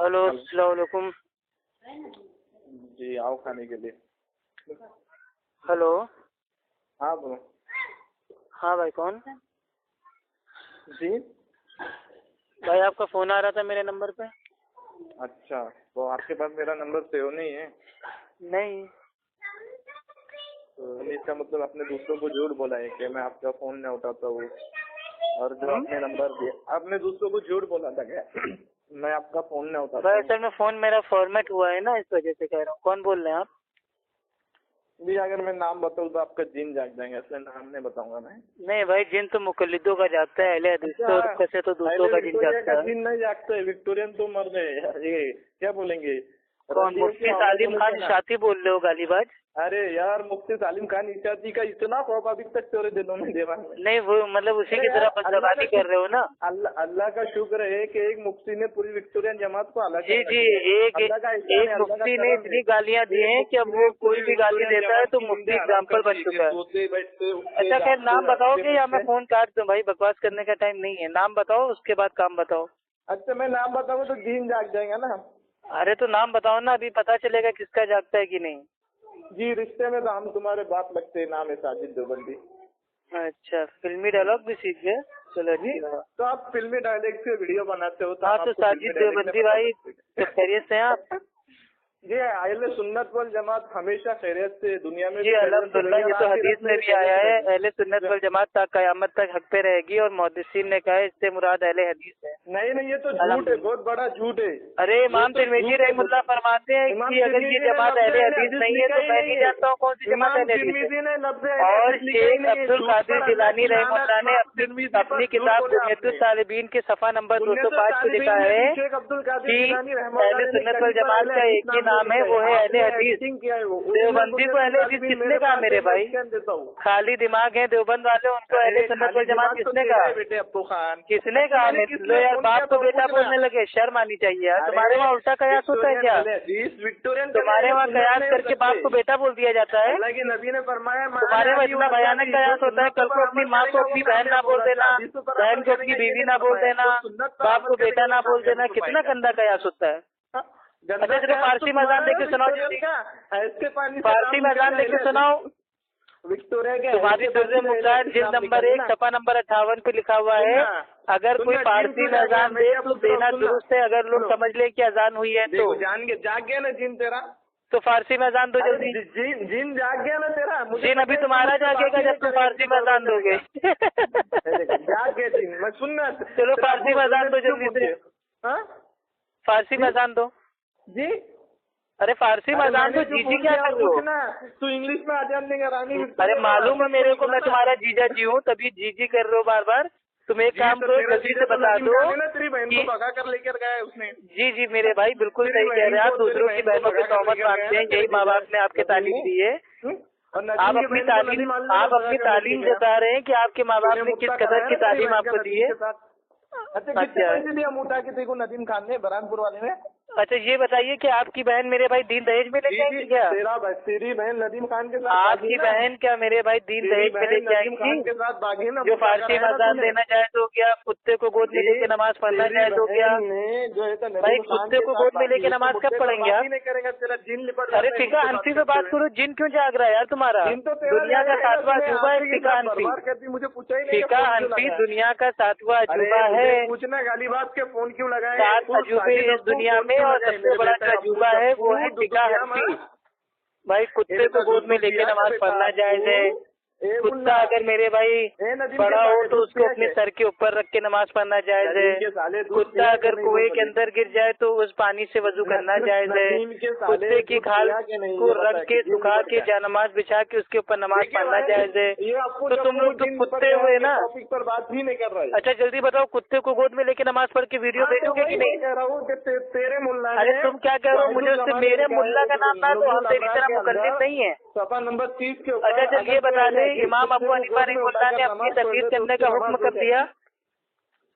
Hello, अस्सलाम वालेकुम। जी आओ खाने के लिए। हेलो। हाँ बोलो। हाँ भाई, कौन? जी भाई आपका फोन आ रहा था मेरे नंबर पे। अच्छा, तो आपके पास मेरा नंबर सेव नहीं है? नहीं। तो इसका मतलब आपने दूसरों को झूठ बोला है कि मैं आपका फोन नहीं उठाता हूँ, और जो आपने नंबर दिया आपने दूसरों को झूठ बोला था क्या? मैं आपका फोन नहीं उठाता भाई हूँ। असल में फोन मेरा फॉर्मेट हुआ है ना, इस वजह से कह रहा हूँ। कौन बोल रहे हैं आप? भी अगर मैं नाम बताऊँ तो आपका जिन जाग जाएंगे, इसलिए नाम नहीं बताऊंगा मैं। नहीं भाई, जिन तो मुकल्लिदों का जागता है, अहले हदीस से तो दूसरों का जिन जागता है। जिन नहीं जागता है, विक्टोरियन तो मर गए। ये क्या बोलेंगे? कौन? मुफ्ती सालिम खान शाती बोल रहे हो गालीबाज? अरे यार, मुफ्ती सालिम खान इशाती का इतना खौफ अभी तक तेरे दिलों में दिमाग में नहीं, वो मतलब उसी की तरह बदजबानी कर रहे हो ना। अल्लाह का शुक्र है कि एक मुफ्ती ने पूरी विक्टोरियन जमात को अलग। जी जी, एक मुफ्ती ने इतनी गालियां दी हैं कि अब वो कोई भी गाली देता है तो मुफ्ती एग्जाम्पल बन चुका है। अच्छा खैर, नाम बताओगे या मैं फोन काट दूं? भाई बकवास करने का टाइम नहीं है। नाम बताओ, उसके बाद काम बताओ। अच्छा, मैं नाम बताऊँ तो दिन जाग जाएगा ना? अरे तो नाम बताओ ना, अभी पता चलेगा किसका जागता है कि नहीं। जी, रिश्ते में तो हम तुम्हारे बाप लगते हैं। नाम है साजिद देवबंदी। अच्छा, फिल्मी डायलॉग भी सीख गए? चलो जी, तो आप फिल्मी डायलॉग से वीडियो बनाते हो तो हाँ, तो साजिद देवबंदी भाई तो खैरियत से हैं आप? जी, अहले सुन्नत वल जमात हमेशा खैरियत से दुनिया में। जी अल्हम्दुलिल्लाह, ये तो हदीस में भी आया है, अहले सुन्नत वल जमात तक कयामत तक हक पे रहेगी, और मुहद्दिसीन ने कहा है इससे मुराद अहले हदीस है। नहीं, ये तो झूठ है, बहुत बड़ा झूठ है। अरे इमाम तिरमिज़ी रहमतुल्लाह फरमाते हैं कि अगर ये जमात अहले हदीस नहीं है तो मैं नहीं जानता हूँ कौन सी जमात अहले हदीस है। और शेख अब्दुल कादिर जिलानी रहमतुल्लाह ने अपनी किताब बुनियतुल तालिबीन के सफ़ा नंबर 205 पे लिखा है कि अहले सुन्नत वल जमात का एक ही नाम है, वो है अहले हदीस। देवबंदी को अहले हदीस किसने कहा मेरे भाई? खाली दिमाग है देवबंद वाले, उनको अहले सुन्नत वल जमात किसने कहा? बेटे अब्बू खान किसने कहा? लो यार, बाप को बेटा बोलने लगे, शर्म आनी चाहिए यार। तुम्हारे वहाँ उल्टा कयास होता है क्या? तुम्हारे वहाँ कयास करके बाप को बेटा बोल दिया जाता है? नबी ने फरमाया तुम्हारे वहाँ इतना भयानक कयास होता है, कल को अपनी माँ को अपनी बहन ना बोल देना, बहन को अपनी बीवी ना बोल देना, बाप को बेटा ना बोल देना, कितना गंदा कयास होता है। अच्छा चलो, फारसी में अज़ान देके सुनाओ जल्दी। फारसी में अज़ान देके सुनाओ। विक्टोरिया के तुम्हारी दुर्रे मुख्तार जिल्द नंबर 1 सफा नंबर 58 पे लिखा हुआ है, अगर कोई फारसी में अज़ान दे तो देना दुरुस्त है, अगर लोग समझ ले कि अज़ान हुई है तो। जान के जाग गया ना जिन तेरा, तो फारसी में अज़ान दो जल्दी। जिन जाग गया ना तेरा। जिन अभी तुम्हारा जागेगा जब तुम फारसी में अज़ान दोगे। जाग गया जिन, मैं सुनना। चलो फारसी में अज़ान दो जल्दी से। फारसी में अज़ान दो जी। अरे फारसी में अज़ान दो। जीजी क्या कर रहे हो? तू इंग्लिश में अज़ान देगा रानी? अरे मालूम है मेरे को, मैं तुम्हारा जीजा जी हूँ, तभी जीजी कर रहे हो बार बार। तुम एक काम करो, जल्दी से बता दो। तेरी बहन को भगा कर लेकर गया उसने। जी मेरे भाई बिल्कुल सही कह रहे हैं आप। दूसरों की बहनों की तोहमत मांगते हैं, यही माँ बाप ने आपके तालीम दी है। आप अपनी तालीम जता रहे हैं कि आपके माँ बाप ने किस कदर की तालीम आपको दी है। अच्छा, कितने दिया मुटा के देखो नदीम खान ने बरहानपुर वाले ने? अच्छा ये बताइए कि आपकी बहन मेरे भाई दीन दहेज में ले जाएंगी क्या? तेरी बहन नदीम खान के साथ? आपकी बहन क्या मेरे भाई दीन दहेज में ले जाएंगी? जो फारसी में अज़ान देना जायज़ हो गया, कुत्ते को गोद में लेके नमाज पढ़ना जायज़ हो गया। भाई कुत्ते को गोद में लेके नमाज कब पढ़ेंगे आप? अरे फिका हनफी में बात करो, जिन क्यों जाग रहा है यार तुम्हारा? दुनिया का 7वां अजूबा है फिका हनफी। मुझे पूछा ही फिका हनफी दुनिया का 7वां अजूबा है। पूछना गालीबाज के फोन क्यों लगाए? 7 अजूबे इस दुनिया में, और सबसे बड़ा जो अजूबा है वो है फिका हनफी। भाई कुत्ते को गोद में लेके नमाज पढ़ना जायज़ है। कुत्ता अगर मेरे भाई बड़ा हो तो उसको अपने सर के ऊपर रख के नमाज पढ़ना जायज़ है। कुत्ता अगर कुएं के अंदर गिर जाए तो उस पानी से वजू करना जायज़ है। कुत्ते की खाल को रख के सुखा के जानमाज बिछा के उसके ऊपर नमाज पढ़ना जायज़ है। तो तुम लोग तो कुत्ते हुए ना? पर बात भी नहीं कर रहा है। अच्छा जल्दी बताओ, कुत्ते को गोद में लेके नमाज पढ़ के वीडियो भेजोगे कि नहीं? कह रहा हूँ तेरे मुल्ला। अरे तुम क्या कह रहे हो? मुझे उससे मेरे मुल्ला का नाम ना दो, हम तेरी तरह मुकल्लिद नहीं है। सफा नंबर 30 के। अच्छा चल ये बता दे, इमाम अबू हनीफा रहमतुल्लाह ने अपनी तकलीद करने का हुक्म कब दिया?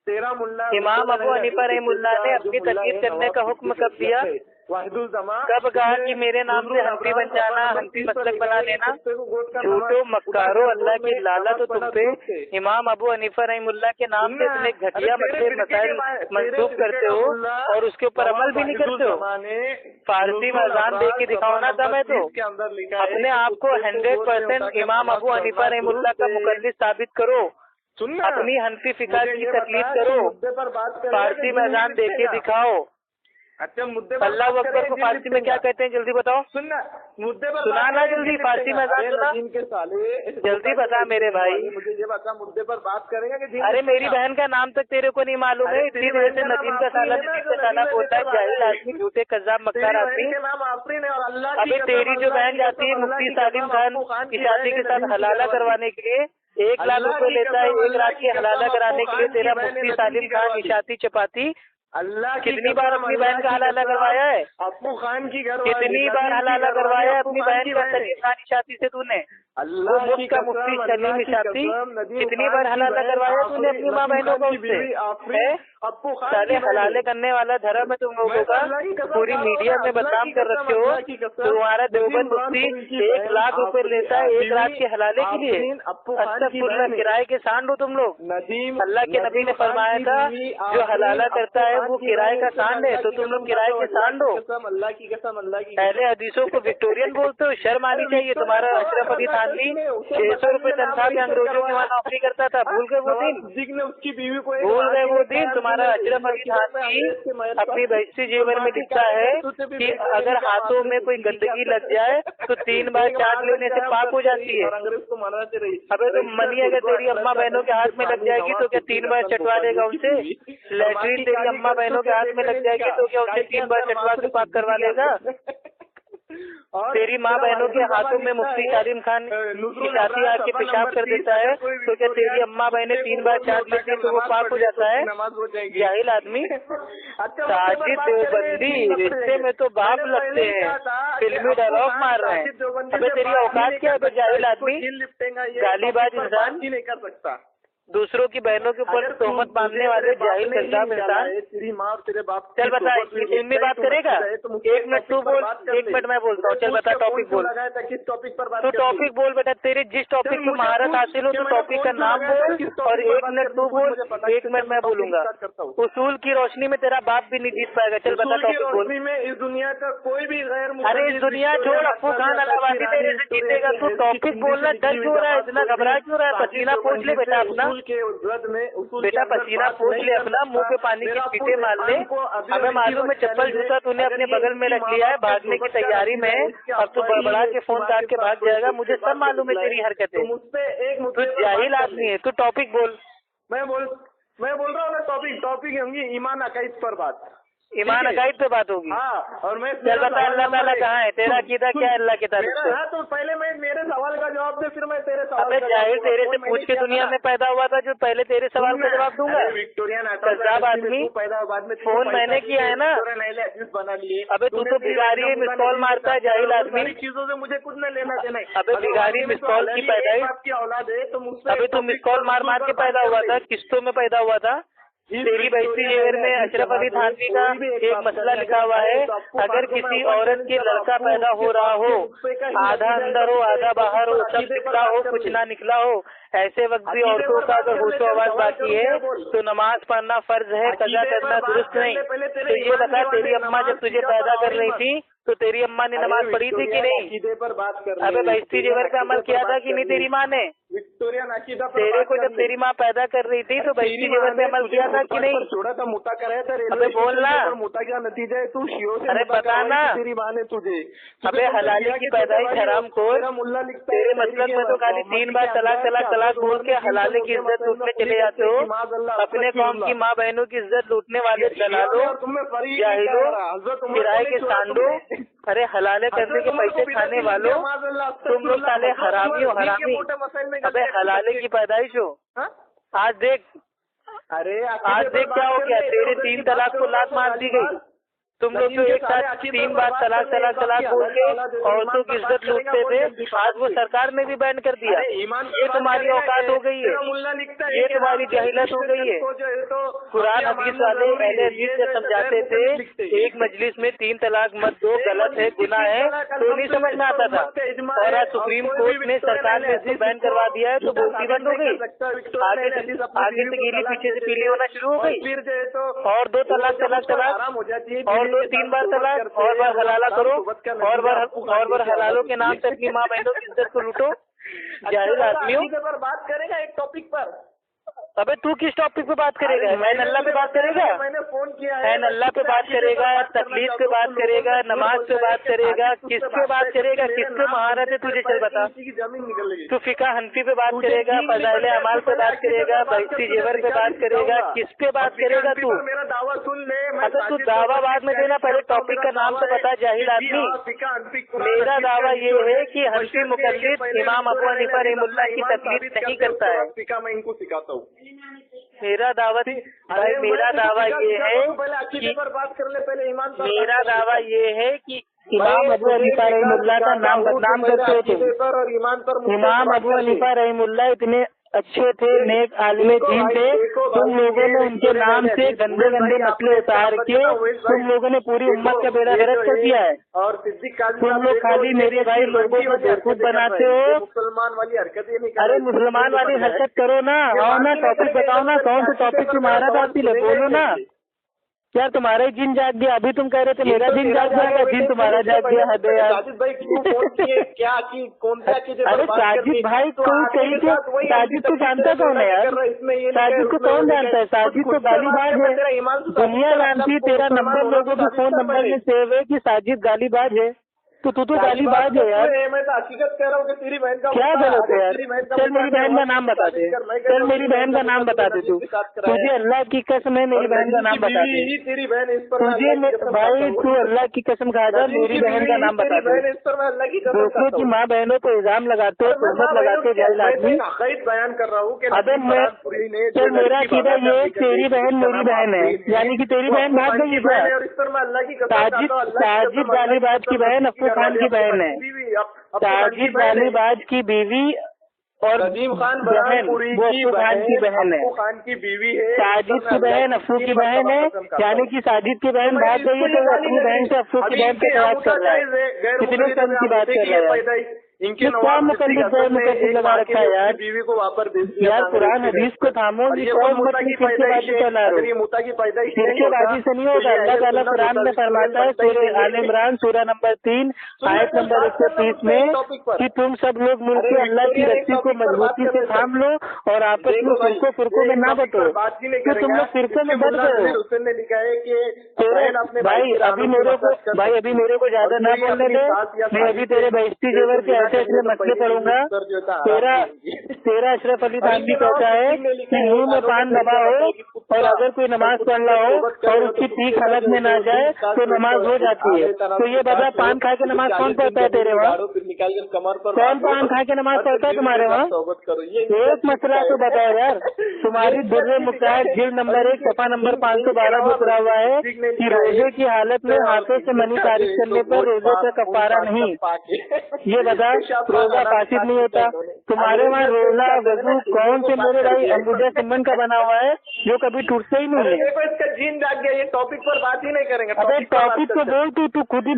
तेरा मुल्ला। इमाम अबू हनीफा रहमतुल्लाह ने अपनी तकलीद करने का हुक्म कब दिया? वाहिदुल जमा। कब कहा कि मेरे नाम से हंफी बन जाना, हंफी मसलक बना लेना? झूठो मक्कारो, अल्लाह की लाला तो तुम पे। इमाम अबू हनीफा रहमुल्लाह के नाम से तुम एक घटिया मसाइल मंसूब करते हो और उसके ऊपर अमल भी नहीं करते हो। फारसी में अजान दे के दिखाओ ना दम है तो अपने आप को 100% इमाम अबू हनीफा रहमुल्लाह का मुकल्लिद साबित करो, अपनी हनफी फिका की तकलीफ करो, फारसी में अजान दे के दिखाओ। अच्छा मुद्दे अल्लाह अकबर को फारसी में क्या कहते हैं जल्दी बताओ? सुनना मुद्दे पर सुनाना जल्दी, फारसी में अजान सुना के साले जल्दी बता मेरे भाई। मुझे ये बता मुद्दे पर बात करेंगे कि अरे मेरी बहन का नाम तक तेरे को नहीं मालूम है, इतनी देर से नदीम का साला बोलता है, जाहिल आदमी, झूठे कज़्ज़ाब मक्कार आदमी। नाम आफरीन है और अल्लाह अबे तेरी जो बहन जाती है मुफ्ती सालिम खान की शादी के साथ हलाला करवाने के लिए 1 लाख रुपए लेता है, 1 रात की हलाला कराने के लिए तेरा मुफ्ती सालिम खान इशाती चपाती अल्लाह कितनी बार अपनी बहन का हलाला करवाया है? अप्पू खान की घर कितनी बार हलाला करवाया है अपनी बहन का सलीम खान इशाती से तूने? अल्लाह मुफ्त का मुफ्ती सलीम इशाती कितनी बार हलाला करवाया तूने अपनी माँ बहनों को उससे? अप्पू खान साले हलाले करने वाला धर्म है तुम लोगों का, पूरी मीडिया में बदनाम कर रखे हो। तुम्हारा देवबंद मुफ्ती 1 लाख रुपए लेता है 1 रात के हलाले के लिए। अस्तगफुरुल्लाह, किराए के सांड हो तुम लोग। अल्लाह के नबी ने फरमाया था जो हलाला करता है वो किराए का सांड है, तो तुम लोग किराए के सांड हो। अल्लाह की कसम अल्लाह की पहले हदीसों को विक्टोरियन बोलते हो, शर्म आनी चाहिए। तुम्हारा अशरफ अली थानवी 600 रुपए तनख्वाह के अंग्रेजों के वहाँ नौकरी करता था, भूल गए वो दिन? उसकी बीवी को भूल गए वो दिन? तुम्हारा अशरफ अली थानवी अपनी बहसी जेवर में लिखता है कि अगर हाथों में कोई गंदगी लग जाए तो 3 बार चाट लेने से पाक हो जाती है। अबे तो मनी अगर तेरी अम्मा बहनों के हाथ में लग जाएगी तो क्या 3 बार चटवा लेगा उनसे? लैट्रीन तेरी अम्मा बहनों के हाथ में लग जाएगी तो क्या उनसे 3 बार चटवा के पाक करवा लेगा? तेरी माँ बहनों के हाथों में मुफ्ती सालिम खान की शादी आके पेशाब कर देता है तो क्या तेरी अम्मा बहनें 3 बार चाट लेती है तो वो पाक हो जाता है? जाहिल आदमी। साजिद देवबंदी रिश्ते में तो बाप लगते हैं, फिल्मी डायलॉग मार रहे हैं। अबे तेरी औकात क्या है जाहिल आदमी, गालीबाज इंसान, नहीं कर सकता दूसरों की बहनों के ऊपर तोहमत बांधने वाले जाहिल कज़्ज़ाब इंसान। तेरी माँ और तेरे बाप चल बता, फिल्मी बात करेगा? 1 मिनट तू बोल, 1 मिनट मैं बोलता हूँ। चल बता, टॉपिक बोल। किस टॉपिक पर बात? तू टॉपिक बोल बेटा, तेरे जिस टॉपिक में महारत हासिल हो तो टॉपिक का नाम बोल और 1 मिनट तू बोल, 1 मिनट मैं बोलूंगा। उसूल की रोशनी में तेरा बाप भी नहीं जीत पाएगा। चल बता, टॉपिक बोल। में इस दुनिया का कोई भी गैर, अरे इस दुनिया छोड़, अप्पू खान अलाहाबादी तेरे से जीतेगा। तू टॉपिक बोलना डर क्यों रहा है, इतना घबरा क्यों रहा है? पसीना पोंछ ले बेटा अपना, बेटा पसीना पोंछ ले अपना, मुंह पे पानी की छींटे मार ले। हमें मालूम है चप्पल जूता तूने अपने बगल में रख लिया है भागने की तैयारी में, अब तू बड़बड़ा के फोन काट के भाग जाएगा। मुझे सब मालूम है तेरी हरकतें। तू जाहिल आदमी है। तू टॉपिक बोल। मैं बोल रहा हूँ ना, टॉपिक होंगी ईमान अकाइद पर बात, ईमान अकाइद पे बात होगी। हाँ, और मैं चल बता, अल्लाह ताला कहाँ है? तेरा अकीदा क्या है अल्लाह के तारीफ से? हाँ, तो पहले मैं मेरे सवाल का जवाब दे, फिर मैं तेरे सवाल। अबे जाहिल, तेरे से पूछ के दुनिया में पैदा हुआ था जो पहले तेरे सवाल का जवाब दूंगा? विक्टोरियन कज़्ज़ाब आदमी, फोन मैंने किया है ना। बना लिए। अबे तू तो भिखारी है, मिस कॉल मारता है जाहिल आदमी। चीजों से मुझे कुछ न लेना देना। अबे भिखारी, मिस कॉल की पैदाइश की औलाद है तो मुझसे। अबे तू मिस कॉल मार मार के पैदा हुआ था, किस्तों में पैदा हुआ था। तेरी बहसी जेवर में अशरफ अली थानवी का एक मसला लिखा हुआ है, अगर किसी औरत के लड़का पैदा हो रहा हो, आधा अंदर हो आधा बाहर हो, सब निकला हो कुछ ना निकला हो, ऐसे वक्त भी औरतों का अगर होशो आवाज बाकी है तो नमाज पढ़ना फर्ज है, कज़ा करना दुरुस्त नहीं। तो ये बता, तेरी अम्मा जब तुझे पैदा कर रही थी तो तेरी अम्मा ने नमाज पढ़ी थी कि नहीं? पर बात कर। अबे बहसी जेवर पे अमल किया था कि नहीं तेरी माँ ने? विक्टोरियन अकीदा तेरे को जब तेरी माँ पैदा कर रही थी तो बहसी जेवर पे अमल किया था कि नहीं? थोड़ा सा मोटा कराया था। अबे बोलना, मोटा क्या नतीजा है? तू शियो से। अरे बताना, तेरी माँ ने तुझे। अबे हलाले की पैदाइश हराम खोर। मुल्ला लिखता तेरे मतलब में तो खाली 3 बार तलाक बोल के हलाले की इज्जत लूटने चले जाते हो। अपने कौम की माँ बहनों की इज्जत लूटने वाले दलालो, जाहिलो, किराए के सांडो, अरे हलाले करने के पैसे खाने वालों, तुम लोग साले हरामी हो, हरामी। अबे हलाले की पैदाइश हो। आज देख, अरे आज देख क्या हो गया, तेरे 3 तलाक को लात मार दी गई। तुम लोग तो एक साथ 3 बार तलाक तलाक तलाक बोल के औरतों की इज्जत लूटते थे, आज वो सरकार ने भी बैन कर दिया। ये तुम्हारी औकात हो गई है, ये तुम्हारी जहिलत हो गई है। कुरान हदीस वाले पहले हदीस से समझाते थे एक मजलिस में 3 तलाक मत दो, गलत है, गुनाह है, तो नहीं समझ में आता था। और आज सुप्रीम कोर्ट ने सरकार ने इसको बैन करवा दिया है, तो बोलती बंद हो गई। आगे से गीली पीछे से पीली होना शुरू हो गई। और 2 तलाक तलाक तलाक और 2-3 बार तलाक और बार हलाला करो, और बार हलालों के नाम से अपनी माँ बहनों की इज्जत को लूटो। जाहिर आदमियों पर बात करेगा एक टॉपिक पर। अबे तू किस टॉपिक पे बात करेगा? मैं अल्लाह पे बात करेगा? मैंने फोन किया है अल्लाह पे बात करेगा, तकलीफ पे बात करेगा, नमाज पे बात करेगा, किस पे बात करेगा? किसके महारत है तुझे चल बता। जमीन निकल गई। तू फिका हनफी पे बात करेगा, फजाइल अमाल पे बात करेगा, बहसी जेवर पे बात करेगा, किस पे बात करेगा तू? मेरा दावा सुन ले। अगर तू दावा बाद में देना, पहले टॉपिक का नाम तो बता जाहिल आदमी। मेरा दावा ये है कि हनफी मुकल्लिद इमाम अबू हनीफा रहमतुल्लाह की तकलीफ नहीं करता है। फिका मैं इनको सिखाता हूँ। मेरा दावा भाई, मेरा दावा ये है कि बात कर ले पहले ईमान। मेरा दावा ये है कि इमाम अबू हनीफा रहमतुल्लाह का नाम बदनाम करते हो तुम। इमाम अबू हनीफा रहमतुल्लाह इतने अच्छे थे, नेक आलिम दीन थे, तुम लोगों ने उनके नाम से गंदे गंदे मसले उतार के तुम लोगों ने पूरी उम्मत का बेड़ा गर्क कर दिया है। और तुम लोग खाली मेरे भाई लोगों को बेवकूफ बनाते हो। मुसलमान वाली हरकतें। अरे मुसलमान वाली हरकत करो ना, आओ ना, टॉपिक बताओ ना, कौन सा टॉपिक तुम्हारा बात है, बोलो ना। क्या तुम्हारा ही जिन जाग गया? अभी तुम कह रहे थे मेरा दिन जाग जाएगा, दिन तुम्हारा जाग गया। हद है यार। साजिद भाई क्या की कौन सा चीज? अरे साजिद भाई कोई तरीके, साजिद को जानता कौन है यार? साजिद को कौन जानता है? साजिद तो गालीबाज है, दुनिया जानती है। तेरा नंबर लोगों के फोन नंबर में सेव है कि साजिद गालीबाज है, तो तू तो गालीबाज है यार। मैं तो हकीकत कह रहा हूँ कि तेरी बहन का क्या गलत है यार? चल मेरी बहन का नाम बता दे, चल मेरी बहन का नाम बता दे। तू तुझे अल्लाह की कसम है मेरी बहन का नाम बता दे। तेरी बहन इस पर तुझे भाई तू अल्लाह की कसम खा जा, मेरी बहन का नाम बता दे। इस पर मैं अल्लाह की कसम दूसरों की माँ बहनों को इल्जाम लगाते हो, तुहमत लगाते हो जाहिल आदमी। बयान कर रहा हूँ कि अबे मैं चल मेरा अकीदा ये तेरी बहन मेरी बहन है, यानी कि तेरी बहन भाग गई क्या? और इस पर मैं अल्लाह की साजिद गालीबाज की बहन अफ्फू खान की बहन है, साजिद गालीबाज की बीवी और नदीम खान बहन वो अफ्फू खान की बहन है। खान की बीवी है। साजिद की बहन अफ्फू की बहन है, यानी कि साजिद की बहन भाग गई है तो अपनी बहन से अफ्फू की बहन पे तलाक कर रहा है। कितने कम की बात कर रहा है? इनके क्या मुकल्लिद लगा रखा है यार? बीवी को वापस दे यार कुरान हदीस को थामो, फिरकेबाजी चला रहे हो। फिरकेबाजी से नहीं होगा। अल्लाह ताला कुरान में फरमाता है सूरह आल इमरान सूरह नंबर 3 आयत नंबर 130 में कि तुम सब लोग मिलकर अल्लाह की रस्सी को मजबूती से थाम लो और आपस में फिरकों में ना बटो। तो तुम लोग फिरकों में बट गए हो। उसने लिखा है कि भाई अभी मेरे को ज्यादा ना बोलने दे, मैं अभी तेरे बहिश्ती जेवर के ऐसे मसले पढ़ूंगा। तेरा अशरफ अली थानवी कहता है कि मुंह में पान दबा हो और अगर कोई नमाज पढ़ रहा हो और उसकी पीक हलक में ना जाए तो नमाज हो जाती है। तो ये बता, पान खा के नमाज कौन पढ़ता है तेरे वहाँ? कौन पान खा के नमाज पढ़ता है तुम्हारे वहाँ? एक मसला तो बताओ यार। तुम्हारी दुर्रे मुक्तार जिल्द नंबर 1 सफा नंबर 512 में उतरा हुआ है कि रोजे की हालत में हाथों से मनी तारीफ करने पर रोजे का कफारा नहीं। ये बता, रोजा फासिद नहीं होता? तुम्हारे वहाँ रोजा वजू कौन से मेरे भाई अंबुजा सिमन का बना हुआ है जो कभी टूटता ही नहीं है? इसका जीन जाग गया, ये टॉपिक पर बात ही नहीं करेंगे। अबे टॉपिक को बोल, तू खुद ही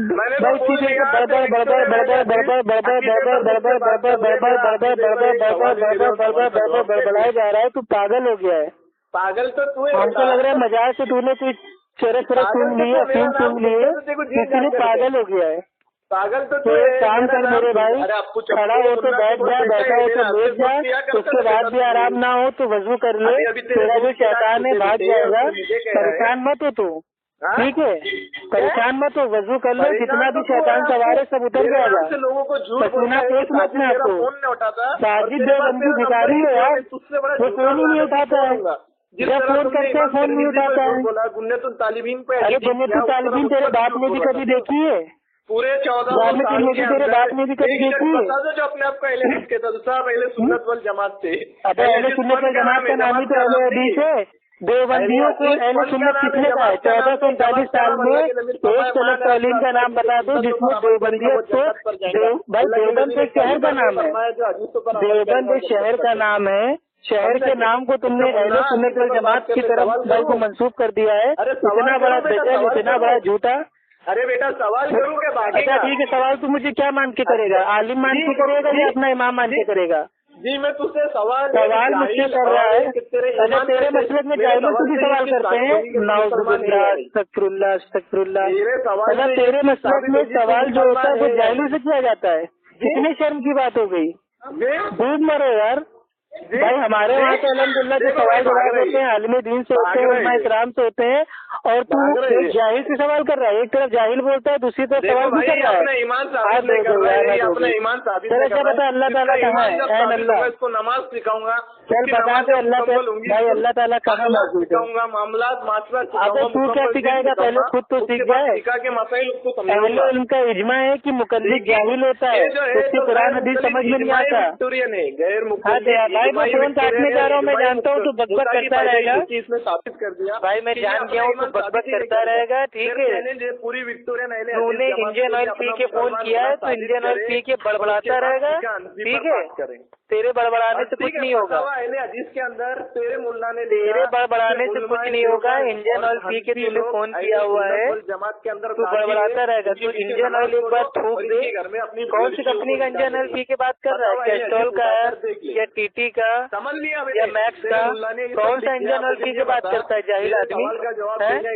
बड़बड़ाया जा रहा है। तू पागल हो गया है। पागल तो तू है। हमको लग रहा है मजाक से तूने कोई चरस सुन ली है, फिल्म सुन ली है, इसलिए पागल हो गया है। पागल तो एक काम कर मेरे भाई, खड़ा हो तो बैठ जा, बैठा हो तो लेट जा, उसके बाद भी आराम ना हो तो वजू कर ले। तेरा जो शैतान है भाग जाएगा। परेशान मत हो तू, ठीक है? परेशान मत हो, वजू कर ले। जितना भी शैतान सवार है सब उतर जाएगा। पसीना पेट मत में आपको। साजिद देवबंदी भिखारी है यार, वो फोन ही नहीं उठाता है। जब फोन करते हैं फोन नहीं उठाता है। गुन्नतुल तालिबीन पे, अरे गुन्नतुल तालिबीन तेरे बाप ने भी कभी देखी है? पूरे 14 तेरे बाप ने भी कभी देखी है? जो अपने आप को अहले कहता था, सब अहले सुन्नत वल जमात थे। अबे अहले सुन्नत वल जमात का नाम ही तो अहले हदीस है। देवबंदियों को अहले सुन्नत किसने कहा है? 1439 साल में एक सलफ तौलीन का नाम बता दो जिसमें देवबंदियत को भाई देवबंद एक शहर का नाम है, देवबंद एक शहर का नाम है, शहर के नाम को तुमने अहले सुन्नत वल जमात की तरफ भाई को मंसूब कर दिया है। इतना बड़ा दजल, इतना बड़ा झूठा। अरे बेटा सवाल करूँ के बाकी। अच्छा ठीक है, सवाल तू मुझे क्या मान के करेगा? आलिम मान के करेगा या अपना इमाम मान के करेगा? जी मैं तुझसे सवाल मुझसे कर रहा है। अच्छा तेरे मसलक में जाहिल लोग भी सवाल करते हैं, नाउज़ुबिल्लाह अस्तगफिरुल्लाह अस्तगफिरुल्लाह। अच्छा तेरे मसलक में सवाल जो होता है वो जाहिलों से किया जाता है, कितने शर्म की बात हो गई। डूब मरो यार भाई। हमारे वहाँ तो अल्हम्दुलिल्लाह जो सवाल जवाब होते हैं आलिम दीन से होते हैं, उलमा इकराम से होते हैं, और तू एक जाहिल से सवाल कर रहा है। एक तरफ जाहिल बोलता है, दूसरी तरफ सवाल भी कर रहा है। अपना ईमान साबित क्या बता अल्लाह ताला कहाँ है? अल्लाह इसको नमाज सिखाऊंगा। चल बता दे अल्लाह भाई अल्लाह ताला कहाँ मौजूद है? मामलात माशरा। अगर तू क्या सिखाएगा? पहले खुद तो सीख जाए। सिखा के मसाइल उसको समझाऊंगा। उनका इजमा है कि मुकल्लिद जाहिल होता है, उसकी कुरान हदीस समझ में नहीं आता। गैर भाई मैं फोन काटने जा रहा हूँ, मैं जानता हूँ तो बकबक करता रहेगा। इसने साबित कर दिया भाई, मैं जान गया हूँ तो बकबक करता रहेगा। ठीक है, पूरी विक्टोरिया तूने इंडियन ऑयल पी के फोन किया है तो इंडियन ऑयल पी के बड़बड़ाता रहेगा। ठीक है, तेरे बड़बड़ाने से कुछ नहीं होगा। जिसके अंदर तेरे मुल्ला ने तेरे बड़बड़ाने से कुछ नहीं होगा। इंडियन ऑयल पी के तूने फोन किया हुआ है, जमात के अंदर तू बड़बड़ाता रहेगा। तू इंडियन ऑयल एक बार थूक दे। कौन सी कंपनी का इंडियन ऑयल पी के बात कर रहा है? कैस्ट्रॉल का या टीटी का समझ लिया या मैक्स का? कौन सा इंडियन ऑयल पी के बात करता है जाहिल आदमी?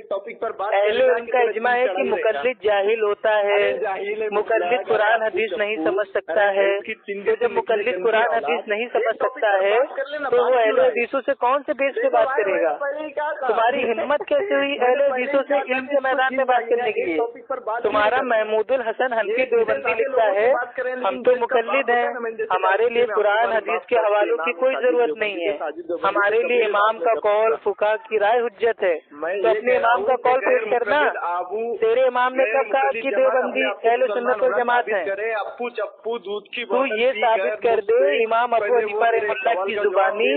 टॉपिक पर बात पहले उनका इजमा है कि मुकल्लिद जाहिल होता है, मुकल्लिद कुरान हदीस नहीं समझ सकता है। तो जब मुकल्लिद कुरान हदीस नहीं समझ सकता है तो वो अहले हदीसों से कौन से बेस पे बात करेगा? तुम्हारी हिम्मत कैसे हुई अहले हदीसों से इल्म के मैदान में बात करने के लिए? तुम्हारा महमूदुल हसन हनफी देवबंदी लिखता है हम तो मुकल्लिद हैं, हमारे लिए कुरान हदीस के हवालों की कोई जरूरत नहीं है, हमारे लिए इमाम का कौल फुका की राय हुज्जत है। तो अपने इमाम का कौल पेश करना। तेरे इमाम ने कब कहा कि देवबंदी अहले सुन्नत वल जमात है? तू ये साबित कर दे इमाम अबू हनीफा रहमतुल्लाह की जुबानी,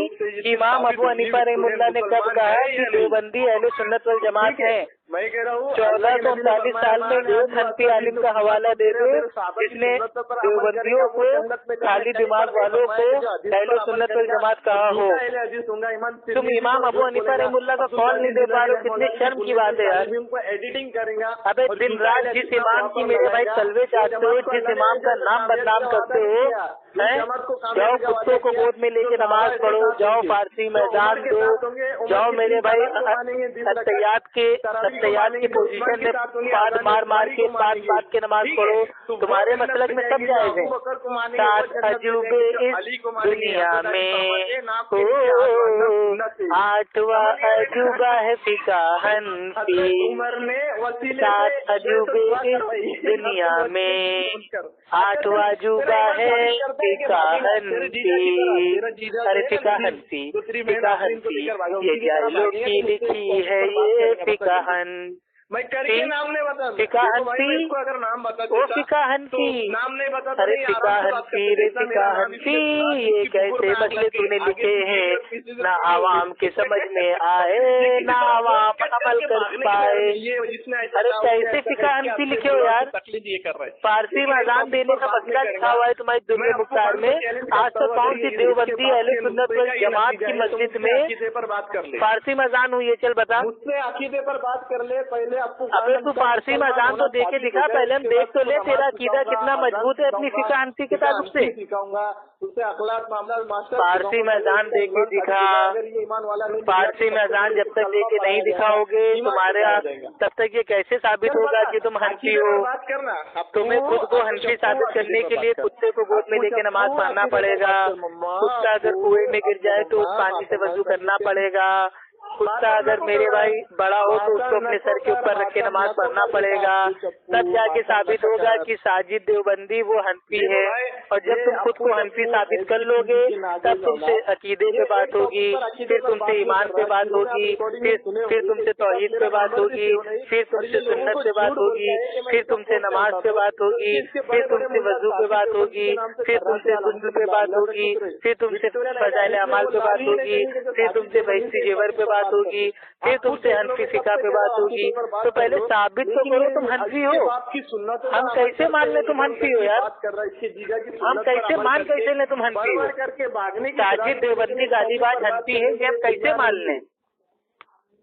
इमाम अबू हनीफा रहमतुल्लाह ने कब कहा कि देवबंदी अहले सुन्नत वल जमात है? मैं कह रहा हूँ 1439 साल में एक हनफी आलिम का हवाला दे दे जिसने देवबंदियों को, खाली दिमाग वालों को अहले सुन्नत वल जमात कहा हो। तुम इमाम अबू हनीफा रहमतुल्लाह का कौल नहीं दे पा रहे हो, कितने शर्म की बात है यार। एडिटिंग करेंगे। अबे दिन रात जिस इमाम की मेरे भाई तलवे चाहते हो, जिस इमाम का नाम बदनाम करते हो, जाओ कुत्तों को गोद में लेके नमाज पढ़ो, जाओ फारसी मैदान दो, जाओ मेरे भाई तैयार के पोजीशन में पाद मार मार के बात के नमाज पढ़ो। तुम्हारे मसलक में सब जायज है। सात अजूबे इस दुनिया में हो, आठवां अजूबा है फिका हनफी। सात अजूबे इस दुनिया में, आठवां अजूबा है फिका हनफी। अरे फिका हनफी, फिका हनफी ये जाहिलों की लिखी है ये फिकाहन। मैं करके नाम नहीं बता, फिका हनफी, अगर नाम बता वो फिका हनफी, नाम नहीं बता। अरे फिका हनफी रे फिका हनफी, ये कैसे मसले तूने लिखे हैं, ना आवाम के समझ में आए ना आवाम अमल कर पाए। अरे कैसे फिका हनफी लिखे हो यार? फारसी में अजान देने का मसला लिखा हुआ है तुम्हारी दुर्गे मुख्तार में। आज तक कौन सी देवबंदी अहले सुन्नत वल जमात की मस्जिद में फारसी में अजान हुई है? चल बता। मुझसे अकीदे पर बात कर ले पहले। अबे तू फारसी में अजान तो देखे दिखा, पहले हम देख तो ले तेरा अकीदा कितना मजबूत है अपनी फिका हनफी के ताल्लुक से। सिखाऊंगा उससे अखलाक मामला मास्टर। फारसी में अजान देके दिखा, फारसी में अजान जब तक देके नहीं दिखाओगे तुम्हारे तब तक ये कैसे साबित होगा कि तुम हनफी हो? बात करना तुम्हें खुद को हनफी साबित करने के लिए कुत्ते को गोद में लेके नमाज पढ़ना पड़ेगा। कुत्ता अगर कुएं में गिर जाए तो पानी से वजू करना पड़ेगा। कुत्ता अगर मेरे भाई बड़ा हो तो उसको अपने सर के ऊपर रख के नमाज पढ़ना पड़ेगा, तब जाके साबित होगा कि साजिद देवबंदी वो हनफी है। और जब तुम खुद को हनफी साबित कर लोगे तब तुमसे अकीदे पे बात होगी, फिर तुमसे ईमान पे बात होगी, फिर तुमसे तौहीद पे बात होगी, फिर तुमसे सुन्नत पे बात होगी, फिर तुमसे नमाज पे बात होगी, फिर तुमसे वजू पे बात होगी, फिर तुमसे गुस्ल पे बात होगी, फिर तुमसे फजाइल अमाल पे बात होगी, फिर तुमसे बहिश्ती जेवर पे बात बात होगी, फिर तुमसे हनफी फिका पे बात होगी। तो पहले साबित तो करो तुम हनफी हो। हम कैसे मान ले तुम हनफी हो यार? हम कैसे ले तुम हनफी हो? साजिद देवबंदी गाजीबाज हनफी है ये हम कैसे मान लें?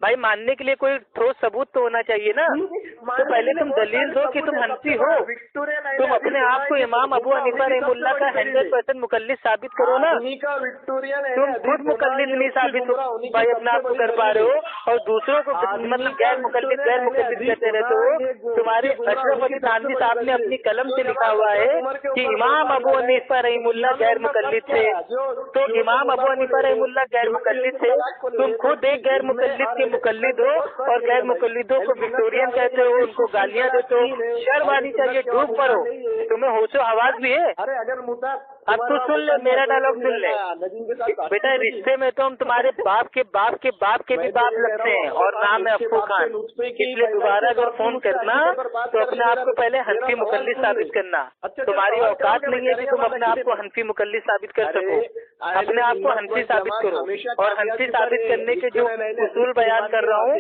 भाई मानने के लिए कोई ठोस सबूत तो होना चाहिए ना। तो पहले तुम दलील दो कि तुम हनफी हो। तुम अपने आप को इमाम अबू हनीफा रहमुल्लाह का 100% मुकल्लिद साबित करो ना। तुम खुद मुकल्लिद नहीं साबित भाई अपने आप को कर पा रहे हो और दूसरों को मतलब गैर मुकल्लिद कहते रहते हो। तुम्हारे अशरफ अली थानवी साहब ने अपनी कलम से लिखा हुआ है कि इमाम अबू हनीफा रहमुल्लाह गैर मुकल्लिद थे। तो इमाम अबू हनीफा रहमुल्लाह गैर मुकल्लिद थे, तुम खुद एक गैर मुकल्लिद के मुकल्लिद हो और गैर मुकल्लिदों को विक्टोरियन कहते हो, उनको गालियां देते हो। शर्म आनी चाहिए, डूब पड़ो। तुम्हें होशो हवास भी है? अब तू सुन ले, मेरा डायलॉग सुन ले बेटा। रिश्ते में तो हम तुम्हारे बाप के भी बाप लगते हैं और नाम है अफ्फू खान। इसलिए दोबारा अगर फोन करना तो अपने आप को पहले हनफी मुकल्लिद साबित करना। तुम्हारी औकात नहीं है कि तुम अपने आप को हनफी मुकल्लिद साबित कर सको। अपने आप को हनफी साबित करो और हनफी साबित करने के जो उसूल बयान कर रहा हूँ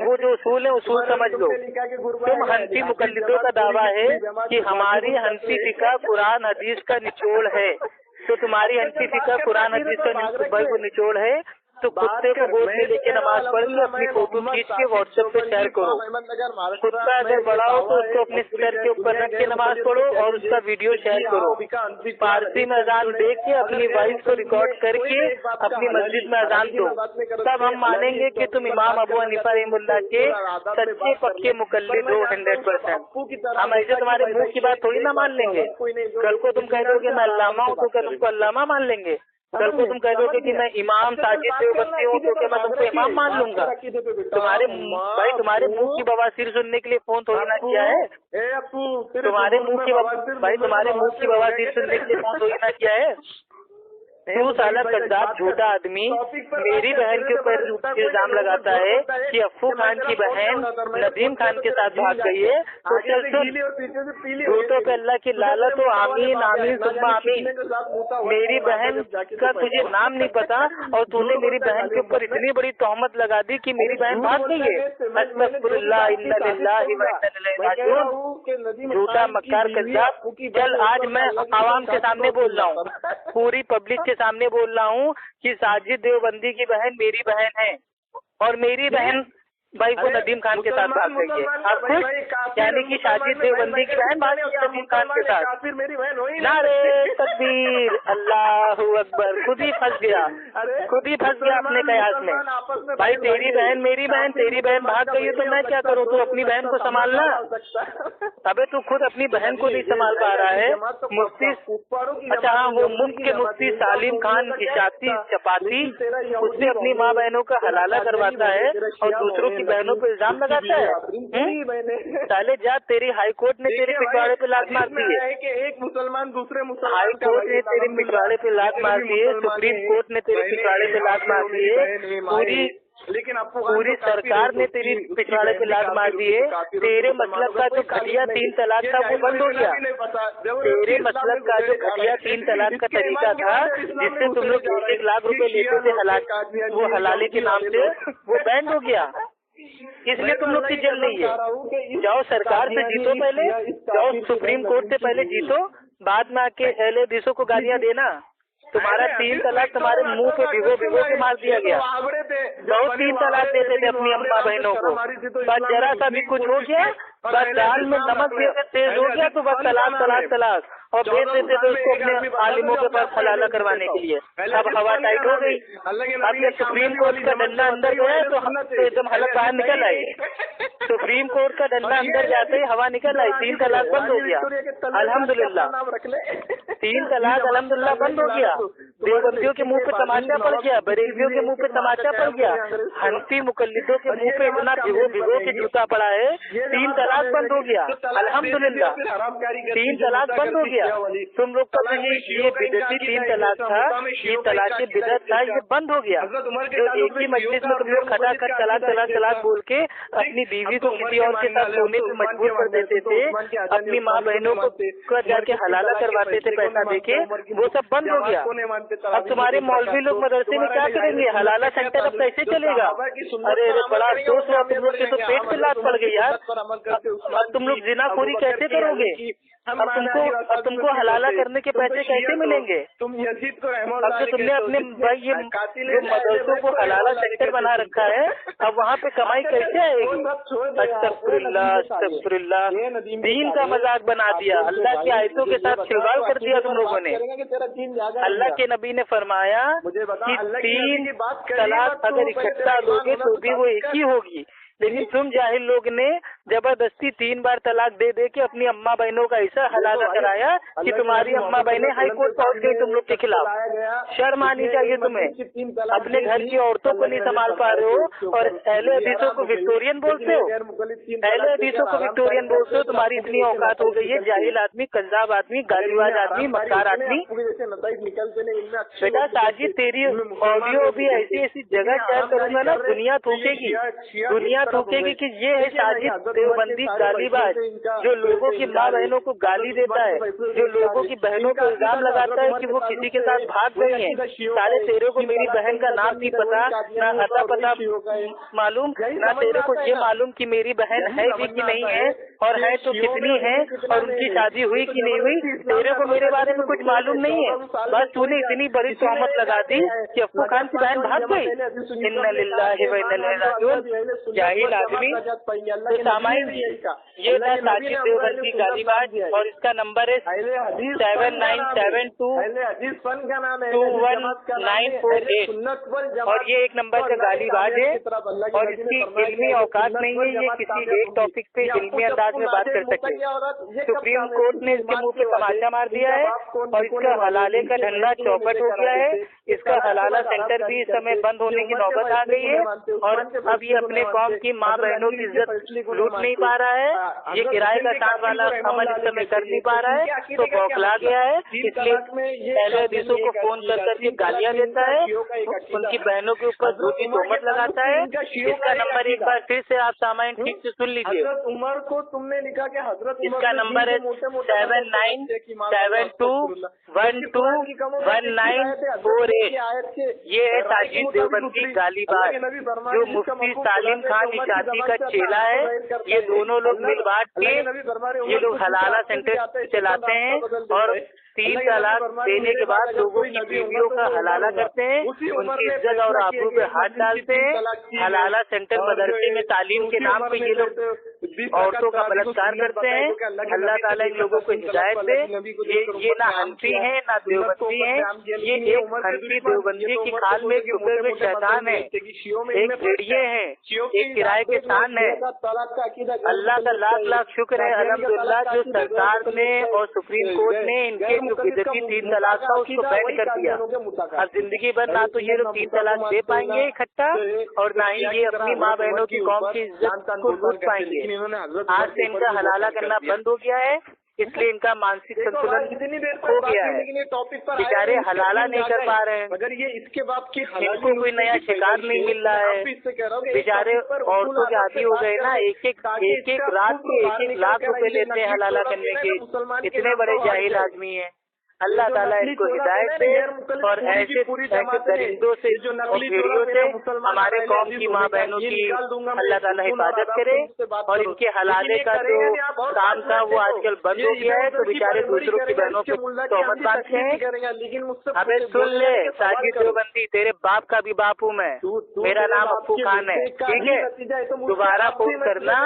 वो जो उसूल है उसूल समझ लो। तुम हनफी मुकल्लिदों का दावा है कि हमारी हनफी फिका कुरान हदीस का निचोड़ है, तो तुम्हारी हनफी फिका कुरान हदीस का निचोड़ है। तो कुत्ते को गोद में लेके नमाज पढ़ के अपनी फोटो खींच के व्हाट्सएप पे शेयर करो। कुत्ता अगर बड़ा हो तो उसको अपने सर के ऊपर रख के नमाज पढ़ो और उसका वीडियो शेयर करो। फारसी में अजान देख के अपनी वाइफ को रिकॉर्ड करके अपनी मस्जिद में अजान दो, तब हम मानेंगे कि तुम इमाम अबू हनीफा रहमुल्लाह के सच्चे पक्के मुकल्लिद हो 100%। हम ऐसे तुम्हारे मुंह की बात थोड़ी ना मान लेंगे। कल को तुम कह दोगे मैं अल्लामा हूँ तो क्या तुमको अल्लामा मान लेंगे? कल को तुम कह दोगे कि मैं इमाम साजिद देवबंदी हूँ तो क्या मैं तुमको इमाम मान लूंगा? तुम्हारे मुंह की बवासीर सुनने के लिए फोन थोड़ी ना किया है। तुम्हारे मुंह की बवासीर सुनने के लिए फोन थोड़ी ना किया है। तू साला कद्दाब झूठा आदमी मेरी बहन के ऊपर इल्जाम लगाता है कि अफ्फू खान की बहन नदीम खान के साथ भाग गई है। तो चल सुन, झूठों पे अल्लाह की लालत हो, आमीन आमीन सुम्मा आमीन। मेरी बहन का तुझे नाम नहीं पता और तूने मेरी बहन के ऊपर इतनी बड़ी तोहमत लगा दी कि मेरी बहन भाग गई है। अस्तगफिरुल्लाह इन्ना लिल्लाहि व इन्ना इलैहि राजिऊन। झूठा मक्कार कद्दाब। चल आज मैं आवाम के सामने बोल रहा हूँ, पूरी पब्लिक के सामने बोल रहा हूँ कि साजिद देवबंदी की बहन मेरी बहन है और मेरी बहन भाई को नदीम खान के साथ भाग गई है। अब खुद यानी कि साजिद देवबंदी की बहन भाग गई नदीम खान के साथ। नारे तकबीर, अल्लाहू अकबर। खुद ही फंस गया अपने कयास में। भाई तेरी बहन मेरी बहन, तेरी बहन भाग गई है तो मैं क्या करूँ? तू अपनी बहन को संभालना। अबे तू खुद अपनी बहन को नहीं संभाल पा रहा है। मुफ्ती अच्छा हाँ, वो मुफ्त के मुफ्ती सालिम खान इशाती चपाती उससे अपनी माँ बहनों का हलाला करवाता है और दूसरों की बहनों पे इल्जाम लगाता है। साले जा, तेरी हाई कोर्ट ने तेरे पिछवाड़े पे लात मार दी है। एक मुसलमान दूसरे मुसलमान हाई कोर्ट ने तेरे पिछवाड़े पे लात मार दी है, सुप्रीम कोर्ट ने तेरे पिछवाड़े पे लात मार दी है, पूरी सरकार ने तेरी पिछवाड़े पे लात मार दी है। तेरे मतलब का जो घटिया 3 तलाक था वो बंद हो गया। तेरे मतलब का जो घटिया 3 तलाक का तरीका था जिससे तुम लोग 1 लाख रुपए लेते थे वो हलाली के नाम से, वो बैंड हो गया। इसलिए तुम लोग की जल नहीं है। जाओ सरकार से जीतो, पहले जाओ सुप्रीम कोर्ट से पहले जीतो, बाद में आके अहले हदीसों को गालियां देना। तुम्हारा 3 तलाक तुम्हारे मुंह पे भिगो के मार दिया गया। बहुत 3 तलाक देते थे अपनी अम्मा बहनों को, बस जरा सा भी कुछ हो गया, बस दाल में नमक तेज हो गया तो बस तलाक और भेज देते थे उसको अपने आलिमों के पास हलाला करवाने के लिए। अब हवा टाइट हो गई। अब जब सुप्रीम कोर्ट का डंडा अंदर गया तो एकदम हलक बाहर निकल आई। सुप्रीम कोर्ट का डंडा अंदर जाते ही हवा निकल आई, 3 तलाक बंद हो गया अल्हम्दुलिल्लाह। 3 तलाक अल्हम्दुलिल्लाह बंद हो गया। देवबंदियों के मुंह पे तमाचा पड़ गया, बरेलवियों के मुंह पे तमाचा पड़ गया, हनफी मुकल्लिदों के मुंह पे इतना भिगो के जूता पड़ा है। 3 तलाक बंद हो गया अल्हम्दुलिल्लाह। 3 तलाक बंद हो गया। तुम लोग का ये बिदती 3 तलाक था, ये तलाक की बिदत था, ये बंद हो गया। जो एक ही मजलिस में तुम लोग खटाखट तलाक बोल के अपनी बीवी को किसी और के साथ सोने पे मजबूर कर देते थे, अपनी माँ बहनों को जाके हलाला करवाते थे पैसा देके, वो सब बंद हो गया। अब तुम्हारे मौलवी लोग मदरसे में क्या करेंगे? हलाला सेंटर अब कैसे चलेगा? अरे बड़ा अफसोस हुआ, तुम लोग के तो पेट पे लात पड़ गई यार। अब तुम लोग जिनाखोरी कैसे करोगे? अब तुमको हलाला करने के पैसे कैसे मिलेंगे? तुम यजीद को अब जो तुमने अपने भाई ये मदरसों को हलाला सेंटर बना रखा है, अब वहाँ पे कमाई कैसे आएगी? अस्तगफिरुल्लाह अस्तगफिरुल्लाह, दीन का मजाक बना दिया, अल्लाह की आयतों के साथ खिलवाड़ कर दिया तुम लोगों ने। अल्लाह के नबी ने फरमाया कि 3 तलाक अगर इकट्ठा दोगे तो भी वो एक ही होगी, लेकिन तुम जाहिल लोग ने जबरदस्ती 3 बार तलाक दे दे के अपनी अम्मा बहनों का ऐसा हलाला कराया कि तुम्हारी अम्मा बहनें हाई कोर्ट पहुंच गई तुम लोग के खिलाफ। शर्म आनी चाहिए तुम्हें। अपने घर की औरतों को नहीं संभाल पा रहे हो और अहले हदीसों को विक्टोरियन बोलते हो। अहले हदीसों को विक्टोरियन बोलते हो। तुम्हारी इतनी औकात हो गई है। जाहिल आदमी, कज़्ज़ाब आदमी, गालीबाज आदमी, मक्कार आदमी। बेटा साजिद, तेरी ऑडियो भी ऐसी ऐसी जगह शेयर करूंगा ना, दुनिया थूकेगी, दुनिया थूकेगी कि ये है साजिद देवबंदी गालीबाज, जो लोगों की माँ बहनों को गाली देता है, जो लोगों की बहनों को इल्जाम लगाता है कि वो किसी के साथ भाग गई हैं। सारे तेरे को मेरी बहन का नाम नहीं पता, ना अता पता मालूम, ना तेरे को ये मालूम कि मेरी बहन है भी कि नहीं है, और है तो कितनी है, और उनकी शादी हुई कि नहीं हुई। तेरे को मेरे बारे में कुछ मालूम नहीं है। बस तूने इतनी बड़ी तोहमत लगा दी कि अफ्फू खान की बहन भाग गई। इन्ना लिल्लाहि व इन्ना इलैहि राजिऊन। जाहिल आदमी। तो सामाइन ये था साजिद देवबंदी गालीबाज, और इसका नंबर है 7972214948, और ये एक नंबर का गालीबाज है और इसकी इल्मी औकात नहीं है। ये किसी एक टॉपिक पे इल्मी अंदाज में बात कर सके। सुप्रीम कोर्ट ने इसके मुंह पे तमाचा मार दिया है और इसका हलाले का धंधा चौपट हो गया है। इसका हलाला सेंटर भी इस समय बंद होने की नौबत आ गई है, और अब ये अपने कौम की माँ बहनों की इज्जत लूट नहीं पा रहा है। ये किराए का सांप वाला अमल इस समय कर नहीं पा रहा है, तो बौखला गया है। इसलिए अहले हदीसों को फोन कर करके गालियां देता है, उनकी बहनों के ऊपर झूठी तोहमत लगाता है। इसका नंबर एक बार फिर से आप सामाइन ठीक से सुन लीजिए। उमर को तुमने लिखा कि हजरत इसका नंबर है 7972121948। ये है साजिद देवबंदी गालीबाज, जो मुफ्ती सालिम खान निशाती का चेला है। ये दोनों लोग मिल बांट के ये लोग हलाला सेंटर चलाते हैं और 3 तलाक देने के बाद लोगों की बीवियों का हलाला करते हैं, उनकी इज्जत और आबरू पे हाथ डालते हैं। हलाला सेंटर मदरसे में तालीम के नाम पे ये लोग औरतों का बलात्कार करते हैं। अल्लाह ताला इन लोगों को हिदायत दे। ये ना हनफी है ना देवबंदी है, ये एक हनफी देवबंदी की खाल में छुपे हुए शैतान है, एक भेड़िए हैं, एक किराए के स्थान है। अल्लाह का लाख लाख शुक्र है अल्हम्दुलिल्लाह, जो सरकार ने और सुप्रीम कोर्ट ने इनके जो बिदअती 3 तलाक था उसको बैन कर दिया। अब जिंदगी भर ना तो ये लोग 3 तलाक दे पाएंगे इकट्ठा, और ना ही ये अपनी माँ बहनों की कौम की इज्जत को लूट पाएंगे। आज से इनका हलाला करना बंद हो गया है, इसलिए इनका मानसिक संतुलन खो गया है। बेचारे हलाला नहीं कर पा रहे हैं, अगर ये इसके बाद की इनको कोई नया शिकार नहीं मिल रहा है। बेचारे औरतों के आदी हो गए ना, एक एक रात के 1 लाख रुपए लेते हैं हलाला करने के। इतने बड़े जाहिल आदमी हैं। अल्लाह ताला इनको हिदायत दे और ऐसे दरिंदों से और भेड़ियों से हमारे कौम की माँ बहनों की अल्लाह ताला हिफाजत करे। और इनके हलाले का जो काम था वो आजकल बंद हो गया है, तो बेचारे दूसरों की बहनों पे तोहमत बांधते हैं। अबे सुन ले साजिद देवबंदी, तेरे बाप का भी बाप हूँ मैं, मेरा नाम अफ्फू खान है, ठीक है। दोबारा फोन करना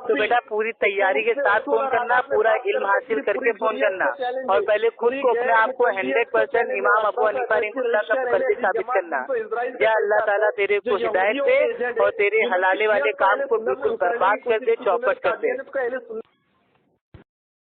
तो बेटा पूरी तैयारी के साथ फोन करना, पूरा इल्म हासिल करके फोन करना, और पहले खुद को अपने आप को 100% इमाम अबू हनीफा रहमतुल्लाह का मुकल्लिद साबित करना। या अल्लाह ताला तेरे को हिदायत दे और तेरे हलाले वाले काम को बिल्कुल बर्बाद कर दे, चौपट कर दे।